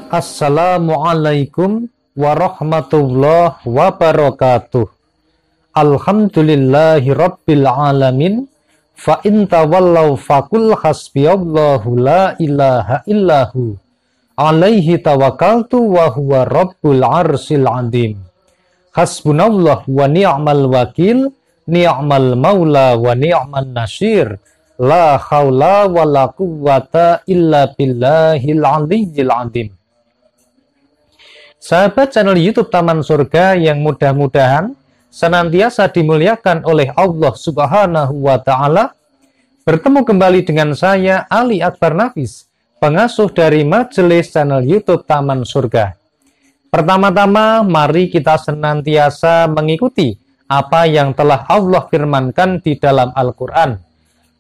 Assalamualaikum warahmatullahi wabarakatuh. Alhamdulillahi rabbil alamin. Fa in tawallaw faqul hasbiyallahu la ilaha illahu. Alaihi tawakkaltu wa huwa rabbul arsyil azim. Hasbunallah wa ni'mal wakil, ni'mal maula wa ni'man nasir. La haula wa la quwwata illa billahil aliyyil azim. Sahabat channel YouTube Taman Surga yang mudah-mudahan senantiasa dimuliakan oleh Allah Subhanahu wa Ta'ala, bertemu kembali dengan saya Ali Akbar Nafis, pengasuh dari majelis channel YouTube Taman Surga. Pertama-tama, mari kita senantiasa mengikuti apa yang telah Allah firmankan di dalam Al-Quran.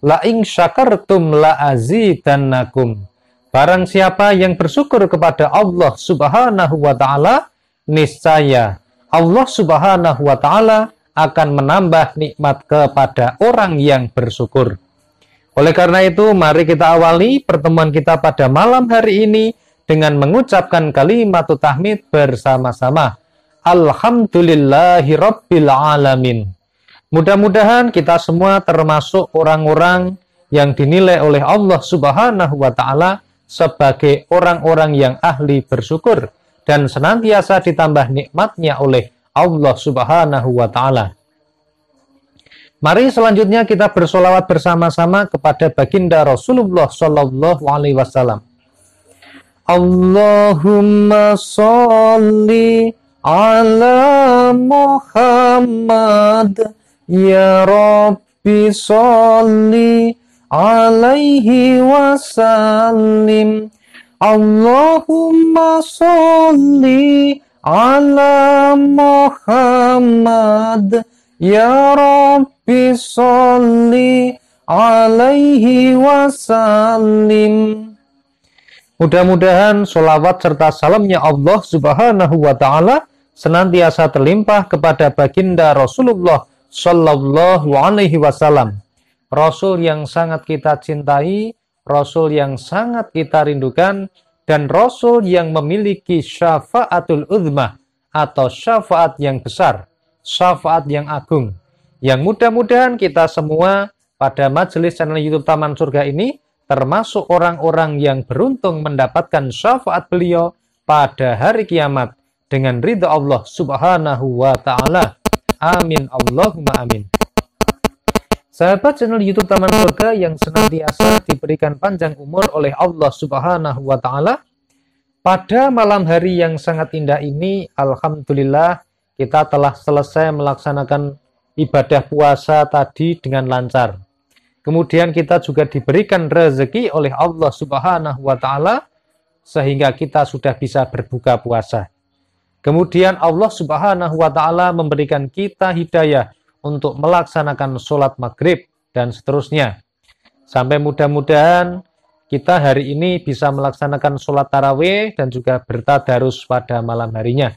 La in syakartum la azidannakum. Barang siapa yang bersyukur kepada Allah Subhanahu wa Ta'ala, niscaya Allah Subhanahu wa Ta'ala akan menambah nikmat kepada orang yang bersyukur. Oleh karena itu, mari kita awali pertemuan kita pada malam hari ini dengan mengucapkan kalimat tahmid bersama-sama. Alhamdulillahi rabbil alamin. Mudah-mudahan kita semua termasuk orang-orang yang dinilai oleh Allah Subhanahu wa Ta'ala sebagai orang-orang yang ahli bersyukur dan senantiasa ditambah nikmatnya oleh Allah Subhanahu wa Ta'ala. Mari selanjutnya kita bersolawat bersama-sama kepada baginda Rasulullah Sallallahu Alaihi Wasallam. Allahumma sholli ala Muhammad, ya Rabbi sholli alaihi wasallim. Allahumma sholli ala Muhammad, ya Rabbi sholli alaihi wasallim. Mudah-mudahan sholawat serta salamnya Allah Subhanahu wa Ta'ala senantiasa terlimpah kepada baginda Rasulullah Sallallahu Alaihi Wasallam, Rasul yang sangat kita cintai, Rasul yang sangat kita rindukan, dan Rasul yang memiliki syafaatul uzmah atau syafaat yang besar, syafaat yang agung, yang mudah-mudahan kita semua pada majelis channel YouTube Taman Surga ini termasuk orang-orang yang beruntung mendapatkan syafaat beliau pada hari kiamat dengan ridha Allah Subhanahu wa Ta'ala. Amin Allahumma amin. Sahabat channel YouTube Taman Surga yang senantiasa diberikan panjang umur oleh Allah Subhanahu wa Ta'ala, pada malam hari yang sangat indah ini, alhamdulillah kita telah selesai melaksanakan ibadah puasa tadi dengan lancar. Kemudian kita juga diberikan rezeki oleh Allah Subhanahu wa Ta'ala sehingga kita sudah bisa berbuka puasa. Kemudian Allah Subhanahu wa Ta'ala memberikan kita hidayah untuk melaksanakan sholat maghrib dan seterusnya. Sampai mudah-mudahan kita hari ini bisa melaksanakan sholat tarawih dan juga bertadarus pada malam harinya.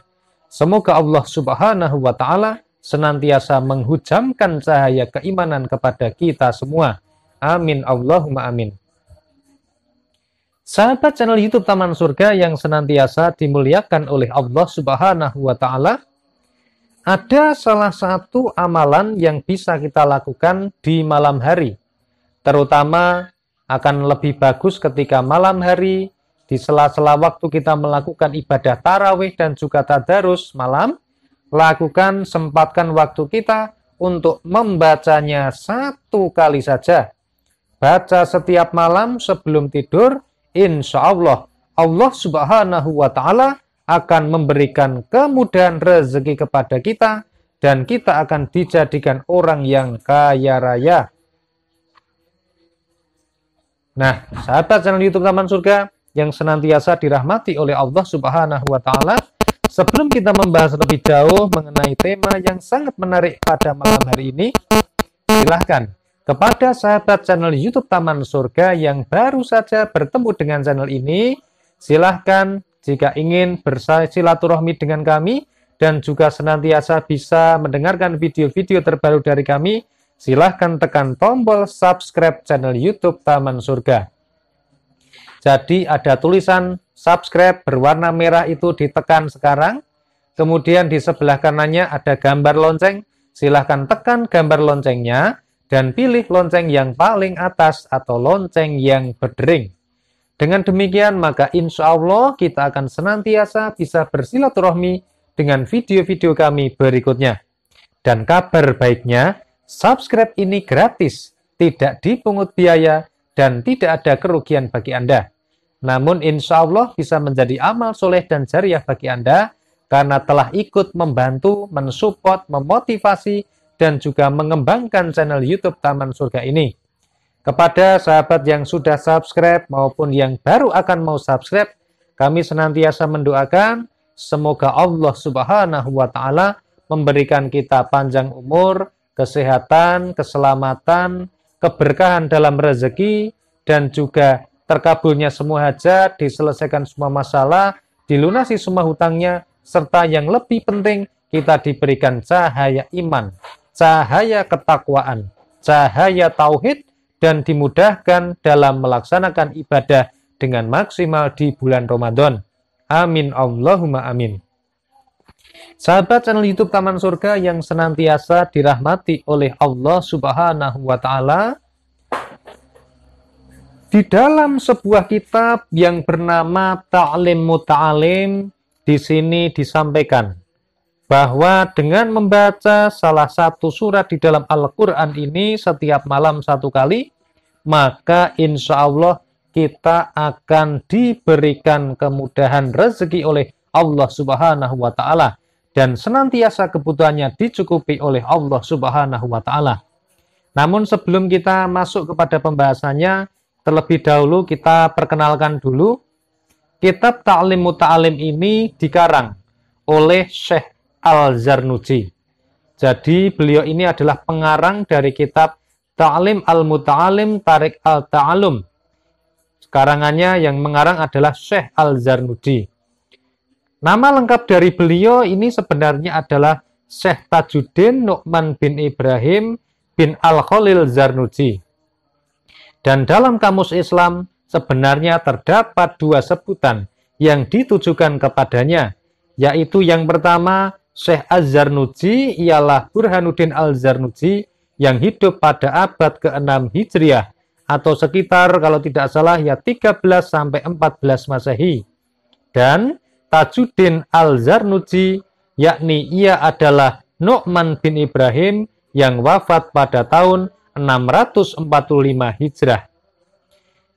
Semoga Allah Subhanahu wa Ta'ala senantiasa menghujamkan cahaya keimanan kepada kita semua. Amin Allahumma amin. Sahabat channel YouTube Taman Surga yang senantiasa dimuliakan oleh Allah Subhanahu wa Ta'ala, ada salah satu amalan yang bisa kita lakukan di malam hari. Terutama akan lebih bagus ketika malam hari, di sela-sela waktu kita melakukan ibadah tarawih dan juga tadarus malam, lakukan, sempatkan waktu kita untuk membacanya satu kali saja. Baca setiap malam sebelum tidur, insya Allah, Allah Subhanahu wa Ta'ala akan memberikan kemudahan rezeki kepada kita dan kita akan dijadikan orang yang kaya raya. Nah, sahabat channel YouTube Taman Surga yang senantiasa dirahmati oleh Allah Subhanahu wa Ta'ala, sebelum kita membahas lebih jauh mengenai tema yang sangat menarik pada malam hari ini, silahkan kepada sahabat channel YouTube Taman Surga yang baru saja bertemu dengan channel ini, silahkan jika ingin bersilaturahmi dengan kami dan juga senantiasa bisa mendengarkan video-video terbaru dari kami, silahkan tekan tombol subscribe channel YouTube Taman Surga. Jadi ada tulisan subscribe berwarna merah itu ditekan sekarang. Kemudian di sebelah kanannya ada gambar lonceng. Silahkan tekan gambar loncengnya dan pilih lonceng yang paling atas atau lonceng yang berdering. Dengan demikian maka insya Allah kita akan senantiasa bisa bersilaturahmi dengan video-video kami berikutnya. Dan kabar baiknya, subscribe ini gratis, tidak dipungut biaya, dan tidak ada kerugian bagi Anda. Namun insya Allah bisa menjadi amal soleh dan jariah bagi Anda karena telah ikut membantu, mensupport, memotivasi, dan juga mengembangkan channel YouTube Taman Surga ini. Kepada sahabat yang sudah subscribe maupun yang baru akan mau subscribe, kami senantiasa mendoakan semoga Allah Subhanahu wa Ta'ala memberikan kita panjang umur, kesehatan, keselamatan, keberkahan dalam rezeki, dan juga terkabulnya semua hajat, diselesaikan semua masalah, dilunasi semua hutangnya, serta yang lebih penting, kita diberikan cahaya iman, cahaya ketakwaan, cahaya tauhid, dan dimudahkan dalam melaksanakan ibadah dengan maksimal di bulan Ramadan. Amin Allahumma amin. Sahabat channel YouTube Taman Surga yang senantiasa dirahmati oleh Allah Subhanahu wa Ta'ala, di dalam sebuah kitab yang bernama Ta'lim Muta'alim, di sini disampaikan bahwa dengan membaca salah satu surat di dalam Al-Quran ini setiap malam satu kali, maka insya Allah kita akan diberikan kemudahan rezeki oleh Allah Subhanahu wa Ta'ala. Dan senantiasa kebutuhannya dicukupi oleh Allah Subhanahu wa Ta'ala. Namun sebelum kita masuk kepada pembahasannya, terlebih dahulu kita perkenalkan dulu kitab Ta'lim Muta'alim ini dikarang oleh Syekh Al-Zarnuji. Jadi beliau ini adalah pengarang dari kitab Ta'lim Al-Muta'alim Tarik Al-Ta'alum. Karangannya yang mengarang adalah Syekh Al-Zarnuji. Nama lengkap dari beliau ini sebenarnya adalah Syekh Tajuddin Nu'man bin Ibrahim bin Al-Khalil Zarnuji. Dan dalam kamus Islam sebenarnya terdapat dua sebutan yang ditujukan kepadanya, yaitu yang pertama Syekh Az-Zarnuji ialah Burhanuddin Al-Zarnuji yang hidup pada abad ke-6 Hijriah atau sekitar kalau tidak salah ya 13 sampai 14 Masehi. Dan Tajuddin Al-Zarnuji, yakni ia adalah Nu'man bin Ibrahim yang wafat pada tahun 645 Hijrah.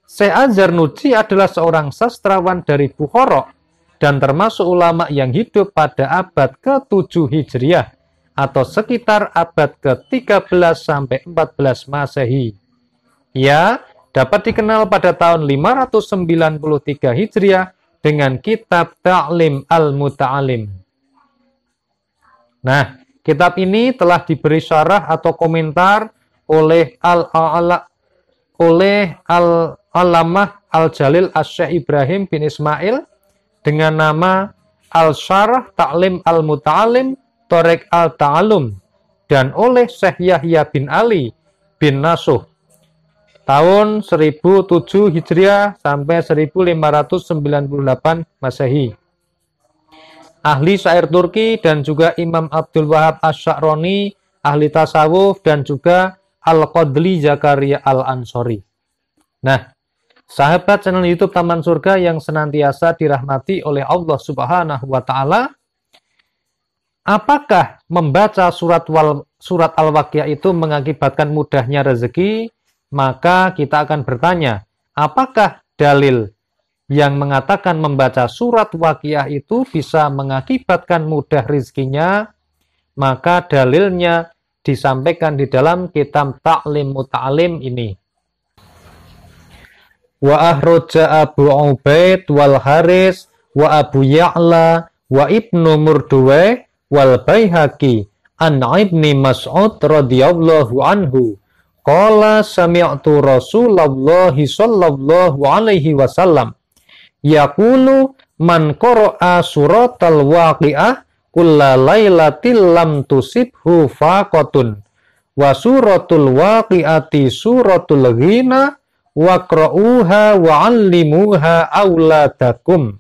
Syekh Az-Zarnuji adalah seorang sastrawan dari Bukhara dan termasuk ulama yang hidup pada abad ke-7 Hijriah atau sekitar abad ke-13 sampai 14 Masehi. Ia dapat dikenal pada tahun 593 Hijriah dengan kitab Ta'lim Al-Muta'alim. Nah, kitab ini telah diberi syarah atau komentar oleh Al-Alamah Al-Jalil Asy-Syaikh Ibrahim bin Ismail dengan nama Al-Syarah Ta'lim Al-Muta'alim Tarik Al-Ta'alum dan oleh Syekh Yahya bin Ali bin Nasuh tahun 1007 Hijriah sampai 1598 Masehi. Ahli syair Turki dan juga Imam Abdul Wahab Asy-Sya'rani, ahli tasawuf dan juga Al-Qadli Zakaria Al-Ansori. Nah, sahabat channel YouTube Taman Surga yang senantiasa dirahmati oleh Allah Subhanahu wa Ta'ala, apakah membaca surat Al-Waqiah itu mengakibatkan mudahnya rezeki? Maka kita akan bertanya, apakah dalil yang mengatakan membaca surat Waqiah itu bisa mengakibatkan mudah rezekinya? Maka dalilnya disampaikan di dalam kitab Ta'lim Muta'alim ini. Wa ahroja Abu Ubaid wal Haris wa Abu Ya'la wa Ibnu Murduwe wal Baihaqi an Ibni Mas'ud radhiyallahu anhu. Qala sami'tu Rasulullah sallallahu alaihi wasallam yaqulu man qara'a suratal waqi'ah kulla lailatil lam tusibhu faqatun wa suratul waqi'ati suratul ghina waqra'uha wa'allimuha auladakum.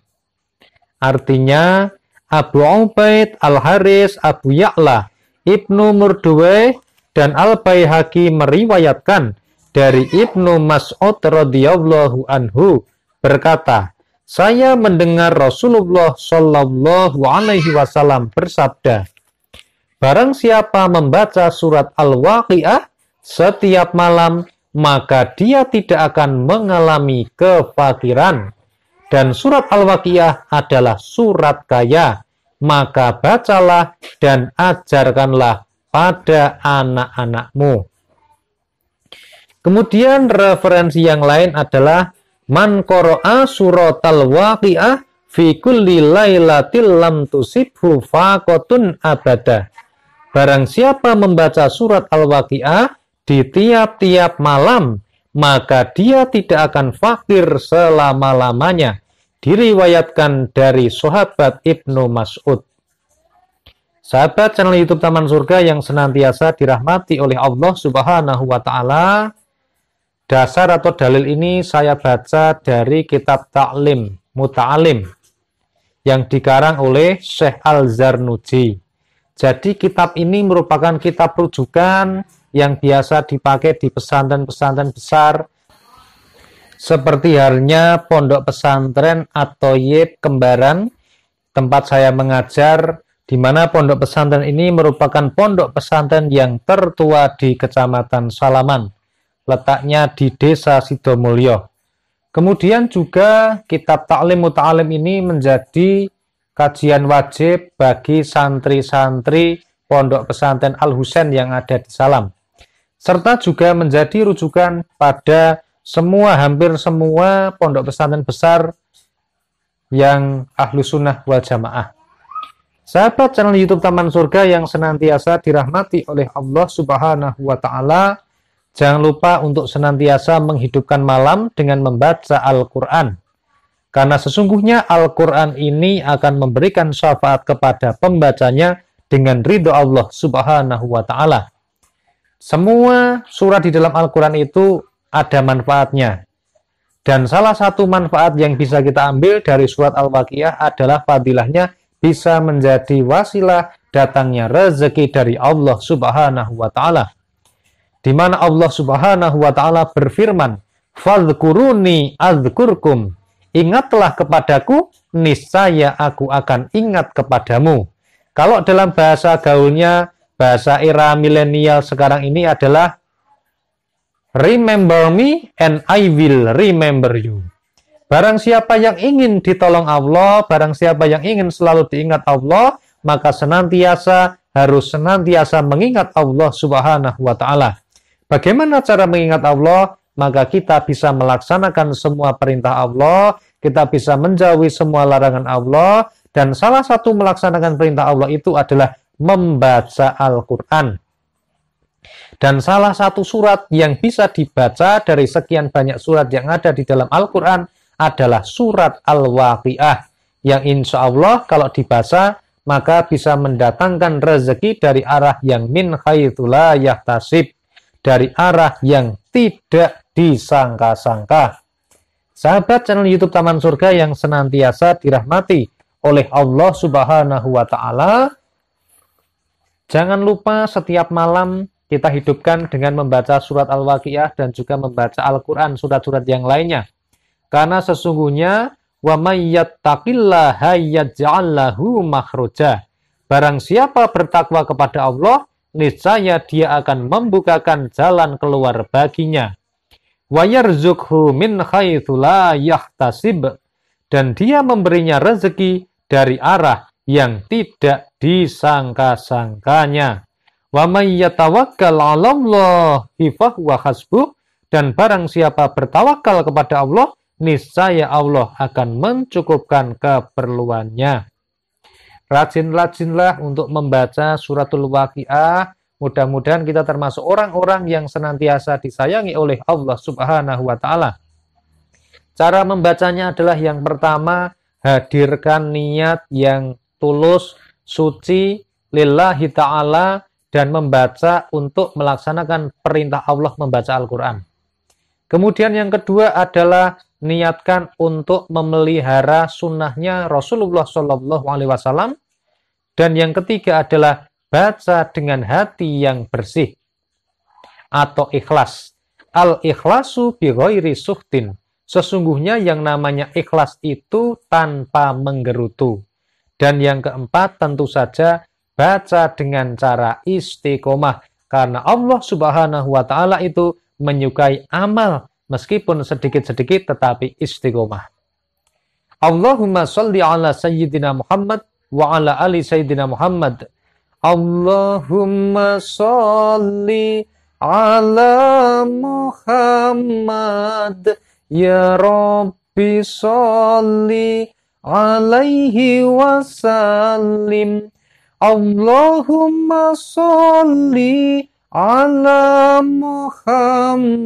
Artinya Abu Ubaid, Al-Haris, Abu Ya'la, Ibnu Murdawayh, dan Al-Baihaqi meriwayatkan dari Ibnu Mas'ud radhiyallahu anhu berkata, saya mendengar Rasulullah Shallallahu alaihi wasallam bersabda, barang siapa membaca surat Al-Waqiah setiap malam, maka dia tidak akan mengalami kefakiran. Dan surat Al-Waqiah adalah surat kaya, maka bacalah dan ajarkanlah pada anak-anakmu. Kemudian referensi yang lain adalah man qara'a surat Al-Waqiah fi kulli lailatil lam tusibhu faqatun abada. Barang siapa membaca surat Al-Waqiah di tiap-tiap malam, maka dia tidak akan fakir selama-lamanya. Diriwayatkan dari sahabat Ibnu Mas'ud. Sahabat channel YouTube Taman Surga yang senantiasa dirahmati oleh Allah Subhanahu wa taala, dasar atau dalil ini saya baca dari kitab Ta'lim Muta'alim yang dikarang oleh Syekh Al-Zarnuji. Jadi kitab ini merupakan kitab rujukan yang biasa dipakai di pesantren-pesantren besar seperti halnya Pondok Pesantren At-Thayyib Kembaran, tempat saya mengajar, di mana pondok pesantren ini merupakan pondok pesantren yang tertua di Kecamatan Salaman, letaknya di Desa Sidomulyo. Kemudian juga kitab Ta'lim Muta'alim ini menjadi kajian wajib bagi santri-santri pondok pesantren Al-Husain yang ada di Salam, serta juga menjadi rujukan pada hampir semua pondok pesantren besar yang Ahlus Sunnah wal Jamaah. Sahabat channel YouTube Taman Surga yang senantiasa dirahmati oleh Allah Subhanahu wa taala, jangan lupa untuk senantiasa menghidupkan malam dengan membaca Al-Qur'an. Karena sesungguhnya Al-Qur'an ini akan memberikan syafaat kepada pembacanya dengan ridho Allah Subhanahu wa taala. Semua surat di dalam Al-Qur'an itu ada manfaatnya. Dan salah satu manfaat yang bisa kita ambil dari surat Al-Waqiah adalah fadilahnya bisa menjadi wasilah datangnya rezeki dari Allah Subhanahu wa taala. Di mana Allah Subhanahu wa taala berfirman, "Fadhkuruni adzkurkum." Ingatlah kepadaku, niscaya aku akan ingat kepadamu. Kalau dalam bahasa gaulnya, bahasa era milenial sekarang ini adalah remember me and I will remember you. Barang siapa yang ingin ditolong Allah, barang siapa yang ingin selalu diingat Allah, maka harus senantiasa mengingat Allah Subhanahu wa taala. Bagaimana cara mengingat Allah? Maka kita bisa melaksanakan semua perintah Allah, kita bisa menjauhi semua larangan Allah, dan salah satu melaksanakan perintah Allah itu adalah membaca Al-Qur'an. Dan salah satu surat yang bisa dibaca dari sekian banyak surat yang ada di dalam Al-Quran adalah surat Al-Waqiah, yang insya Allah kalau dibaca maka bisa mendatangkan rezeki dari arah yang min haitsu la yahtasib, dari arah yang tidak disangka-sangka. Sahabat channel YouTube Taman Surga yang senantiasa dirahmati oleh Allah Subhanahu wa taala, jangan lupa setiap malam kita hidupkan dengan membaca surat Al-Waqiah dan juga membaca Al-Quran, surat-surat yang lainnya. Karena sesungguhnya wa may yattaqillaha yaj'al lahu makhraja. Barang siapa bertakwa kepada Allah, niscaya dia akan membukakan jalan keluar baginya. Wa yarzuqhu min haitsu la yahtasib, dan dia memberinya rezeki dari arah yang tidak disangka-sangkanya. Wa may yatawakkal 'alallahi fahuwa hasbuh, dan barang siapa bertawakal kepada Allah, niscaya Allah akan mencukupkan keperluannya. Rajin-rajinlah untuk membaca suratul Waqiah. Mudah-mudahan kita termasuk orang-orang yang senantiasa disayangi oleh Allah Subhanahu wa taala. Cara membacanya adalah yang pertama, hadirkan niat yang tulus, suci, lillahi ta'ala, dan membaca untuk melaksanakan perintah Allah membaca Al-Quran. Kemudian yang kedua adalah niatkan untuk memelihara sunnahnya Rasulullah SAW. Dan yang ketiga adalah baca dengan hati yang bersih atau ikhlas. Al-ikhlasu bi ghairi suhtin. Sesungguhnya yang namanya ikhlas itu tanpa menggerutu. Dan yang keempat tentu saja baca dengan cara istiqomah. Karena Allah Subhanahu wa Ta'ala itu menyukai amal meskipun sedikit-sedikit tetapi istiqomah. Allahumma sholli ala sayyidina Muhammad wa ala ali sayyidina Muhammad. Allahumma sholli ala Muhammad ya Rabbi sholli alaihi wasallim. Allahumma sholli ala Muhammad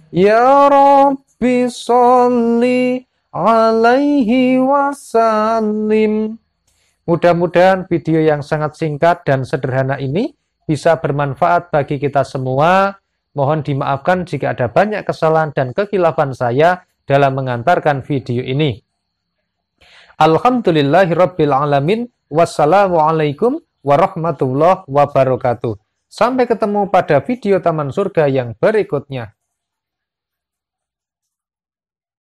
ya Rabbi sholli alaihi wasallim. Mudah-mudahan video yang sangat singkat dan sederhana ini bisa bermanfaat bagi kita semua. Mohon dimaafkan jika ada banyak kesalahan dan kekhilafan saya dalam mengantarkan video ini. Alhamdulillahirabbil alamin. Wassalamualaikum warahmatullahi wabarakatuh. Sampai ketemu pada video Taman Surga yang berikutnya.